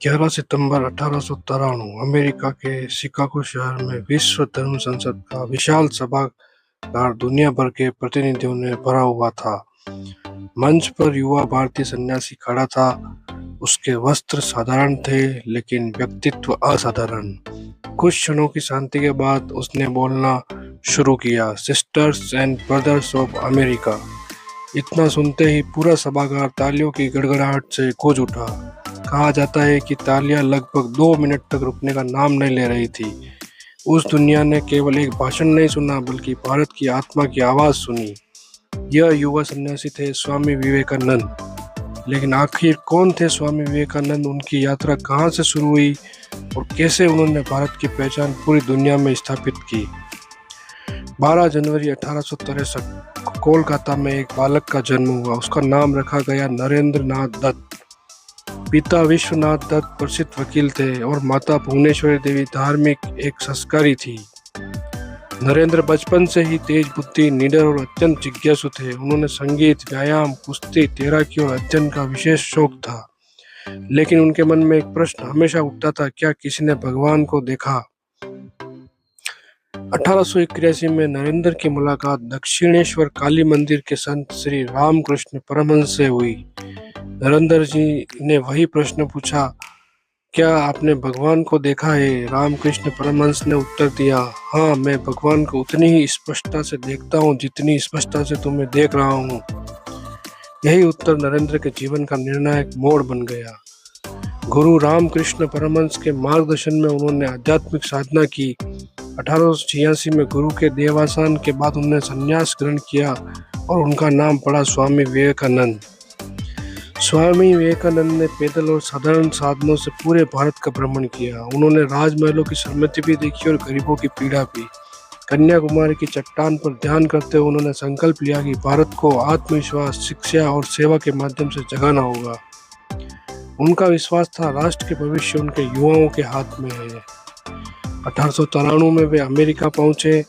11 सितंबर 1893 America के Chicago शहर में विश्व धर्म संसद का विशाल सभागार दुनिया भर के प्रतिनिधियों ने भरा हुआ था। मंच पर युवा भारतीय सन्यासी खड़ा था। उसके वस्त्र साधारण थे लेकिन व्यक्तित्व असाधारण। कुछ क्षणों की शांति के बाद उसने बोलना शुरू किया, sisters and brothers of America. इतना सुनते ही पूरा सभागार तालियों की गड़गड़ाहट से गूंज उठा। कहा जाता है कि तालियां लगभग 2 मिनट तक रुकने का नाम नहीं ले रही थी। उस दुनिया ने केवल एक भाषण नहीं सुना बल्कि भारत की आत्मा की आवाज सुनी। यह युवा सन्यासी थे स्वामी विवेकानंद। लेकिन आखिर कौन थे स्वामी विवेकानंद? उनकी यात्रा कहाँ से शुरू हुई और कैसे उन्होंने भारत की पहचान पूरी दुनिया में स्थापित की? 12 जनवरी 1863 कोलकाता में एक बालक का जन्म हुआ। उसका नाम रखा गया नरेंद्र नाथ दत्त। पिता विश्वनाथ दत्त प्रसिद्ध वकील थे और माता भुवनेश्वरी देवी धार्मिक एक संस्कारी थी। नरेंद्र बचपन से ही तेज बुद्धि, निडर और अत्यंत जिज्ञासु थे। उन्होंने संगीत, व्यायाम, कुश्ती, तैराकी और अध्ययन का विशेष शौक था। लेकिन उनके मन में एक प्रश्न हमेशा उठता था, क्या किसी ने भगवान को देखा? 1881 में नरेंद्र की मुलाकात दक्षिणेश्वर काली मंदिर के संत श्री रामकृष्ण परमहंस से हुई। नरेंद्र जी ने वही प्रश्न पूछा, क्या आपने भगवान को देखा है? रामकृष्ण परमहंस ने उत्तर दिया, हाँ, मैं भगवान को उतनी ही स्पष्टता से देखता हूँ जितनी स्पष्टता से तुम्हें देख रहा हूँ। यही उत्तर नरेंद्र के जीवन का निर्णायक मोड़ बन गया। गुरु रामकृष्ण परमहंस के मार्गदर्शन में उन्होंने आध्यात्मिक साधना की। 1886 में गुरु के देहावसान के बाद उन्होंने संन्यास ग्रहण किया और उनका नाम पड़ा स्वामी विवेकानंद। स्वामी विवेकानंद ने पैदल और साधारण साधनों से पूरे भारत का भ्रमण किया। उन्होंने राजमहलों की सम्मति भी देखी और गरीबों की पीड़ा भी। कन्याकुमारी की चट्टान पर ध्यान करते हुए उन्होंने संकल्प लिया कि भारत को आत्मविश्वास, शिक्षा और सेवा के माध्यम से जगाना होगा। उनका विश्वास था, राष्ट्र के भविष्य उनके युवाओं के हाथ में है। 1893 में वे अमेरिका पहुंचे।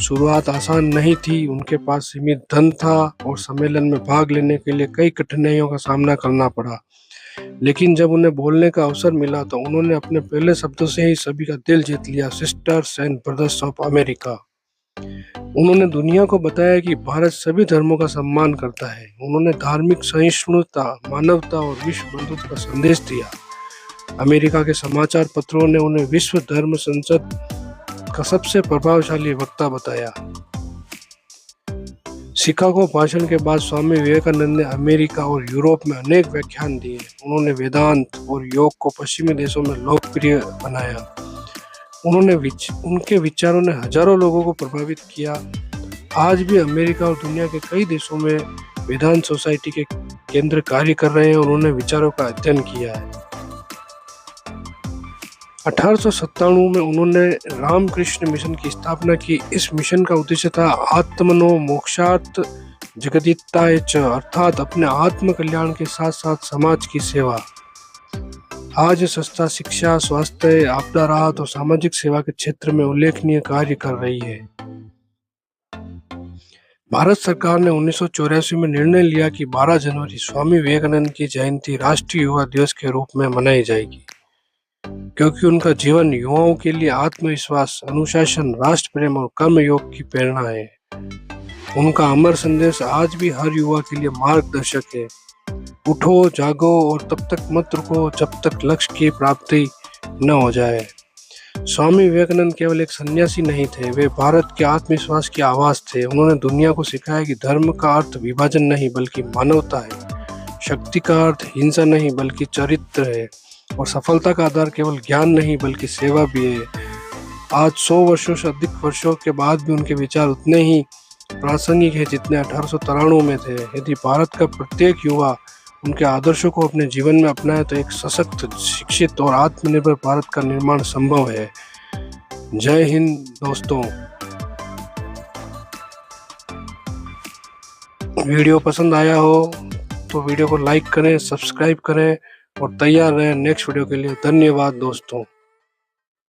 शुरुआत आसान नहीं थी। उनके पास सीमित धन था और सम्मेलन में भाग लेने के लिए कई कठिनाइयों का सामना करना पड़ा। लेकिन जब उन्हें बोलने का अवसर मिला तो उन्होंने अपने पहले शब्दों से ही सभी का दिल जीत लिया, sisters and brothers of America. उन्होंने दुनिया को बताया कि भारत सभी धर्मों का सम्मान करता है। उन्होंने धार्मिक सहिष्णुता, मानवता और विश्व बंधुत्व का संदेश दिया। अमेरिका के समाचार पत्रों ने उन्हें विश्व धर्म संसद का सबसे प्रभावशाली वक्ता बताया। शिकागो भाषण के बाद स्वामी विवेकानंद ने अमेरिका और यूरोप में अनेक व्याख्यान दिए। उन्होंने वेदांत और योग को पश्चिमी देशों में लोकप्रिय बनाया। उनके विचारों ने हजारों लोगों को प्रभावित किया। आज भी अमेरिका और दुनिया के कई देशों में वेदांत सोसाइटी के केंद्र कार्य कर रहे हैं और उन्होंने विचारों का अध्ययन किया है। 1897 में उन्होंने रामकृष्ण मिशन की स्थापना की। इस मिशन का उद्देश्य था आत्मनो मोक्षार्थ जगदिताय च, अर्थात अपने आत्म कल्याण के साथ साथ समाज की सेवा। आज संस्था शिक्षा, स्वास्थ्य, आपदा राहत और सामाजिक सेवा के क्षेत्र में उल्लेखनीय कार्य कर रही है। भारत सरकार ने 1984 में निर्णय लिया कि 12 जनवरी स्वामी विवेकानंद की जयंती राष्ट्रीय युवा दिवस के रूप में मनाई जाएगी, क्योंकि उनका जीवन युवाओं के लिए आत्मविश्वास, अनुशासन, राष्ट्र प्रेम और कर्मयोग की प्रेरणा है। उनका अमर संदेश आज भी हर युवा के लिए मार्गदर्शक है। उठो, जागो और तब तक मत रुको जब तक लक्ष्य की प्राप्ति न हो जाए। स्वामी विवेकानंद केवल एक सन्यासी नहीं थे, वे भारत के आत्मविश्वास की आवाज थे। उन्होंने दुनिया को सिखाया कि धर्म का अर्थ विभाजन नहीं बल्कि मानवता है। शक्ति का अर्थ हिंसा नहीं बल्कि चरित्र है और सफलता का आधार केवल ज्ञान नहीं बल्कि सेवा भी है। आज 100 वर्षों से अधिक वर्षों के बाद भी उनके विचार उतने ही प्रासंगिक है जितने 1893 में थे। यदि भारत का प्रत्येक युवा उनके आदर्शों को अपने जीवन में अपनाए तो एक सशक्त, शिक्षित और आत्मनिर्भर भारत का निर्माण संभव है। जय हिंद दोस्तों। वीडियो पसंद आया हो तो वीडियो को लाइक करें, सब्सक्राइब करें और तैयार रहें नेक्स्ट वीडियो के लिए। धन्यवाद दोस्तों।